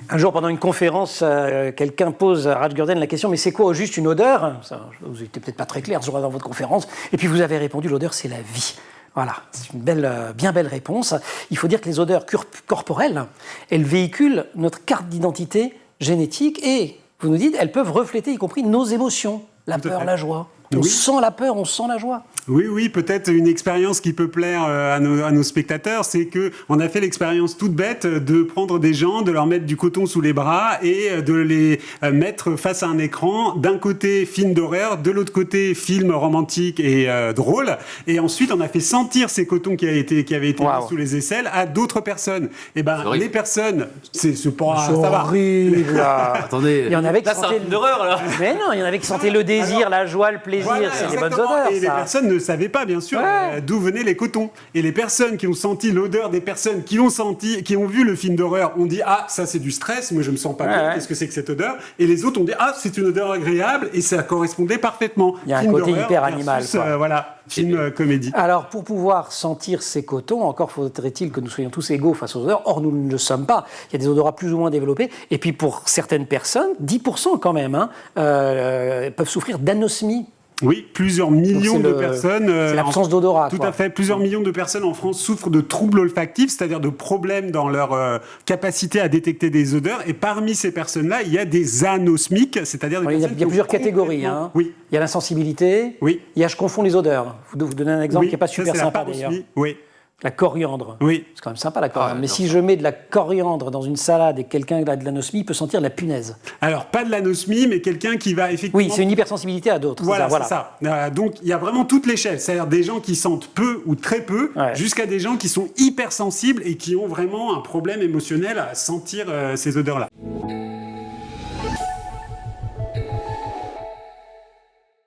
Un jour, pendant une conférence, quelqu'un pose à Rajgurden la question « Mais c'est quoi au juste une odeur ?» Ça, vous n'étiez peut-être pas très clair ce jour dans votre conférence. Et puis vous avez répondu « L'odeur, c'est la vie ». Voilà, c'est une bien belle réponse. Il faut dire que les odeurs corporelles, elles véhiculent notre carte d'identité génétique et, vous nous dites, elles peuvent refléter y compris nos émotions, la peur, la joie. On sent la peur, on sent la joie. Oui, peut-être une expérience qui peut plaire à nos spectateurs, c'est que on a fait l'expérience toute bête de prendre des gens, de leur mettre du coton sous les bras et de les mettre face à un écran, d'un côté film d'horreur, de l'autre côté film romantique et drôle, et ensuite on a fait sentir ces cotons qui avaient été mis sous les aisselles à d'autres personnes. Et les personnes, c'est pas ça va. Horrible. Attendez, il y en avait qui là c'est un film d'horreur là. Mais non, il y en avait qui sentaient le désir, la joie, le plaisir, c'est des bonnes odeurs. Et les personnes ne savaient pas, bien sûr, d'où venaient les cotons. Et les personnes qui ont senti l'odeur des personnes qui ont vu le film d'horreur ont dit « Ah, ça c'est du stress, moi je me sens pas bien, qu'est-ce que c'est que cette odeur ?» Et les autres ont dit « Ah, c'est une odeur agréable » et ça correspondait parfaitement. Il y a un côté hyper animal. Film comédie. Alors, pour pouvoir sentir ces cotons, encore faudrait-il que nous soyons tous égaux face aux odeurs. Or, nous ne le sommes pas. Il y a des odorat plus ou moins développés. Et puis, pour certaines personnes, 10% quand même, peuvent souffrir d'anosmie. Oui, plusieurs millions de personnes. C'est l'absence d'odorat. Tout à fait. Plusieurs millions de personnes en France souffrent de troubles olfactifs, c'est-à-dire de problèmes dans leur capacité à détecter des odeurs. Et parmi ces personnes-là, il y a des anosmiques, c'est-à-dire des personnes. Il y a plusieurs catégories. Oui. Il y a l'insensibilité. Oui. Il y a je confonds les odeurs. Vous donnez un exemple qui n'est pas super sympa d'ailleurs. Oui. La coriandre. Oui. C'est quand même sympa la coriandre. Mais si je mets de la coriandre dans une salade et quelqu'un a de l'anosmie, il peut sentir la punaise. Alors, pas de l'anosmie, mais quelqu'un qui va effectivement... Oui, c'est une hypersensibilité à d'autres. Voilà, c'est ça. Donc, il y a vraiment toute l'échelle. C'est-à-dire des gens qui sentent peu ou très peu, jusqu'à des gens qui sont hypersensibles et qui ont vraiment un problème émotionnel à sentir ces odeurs-là.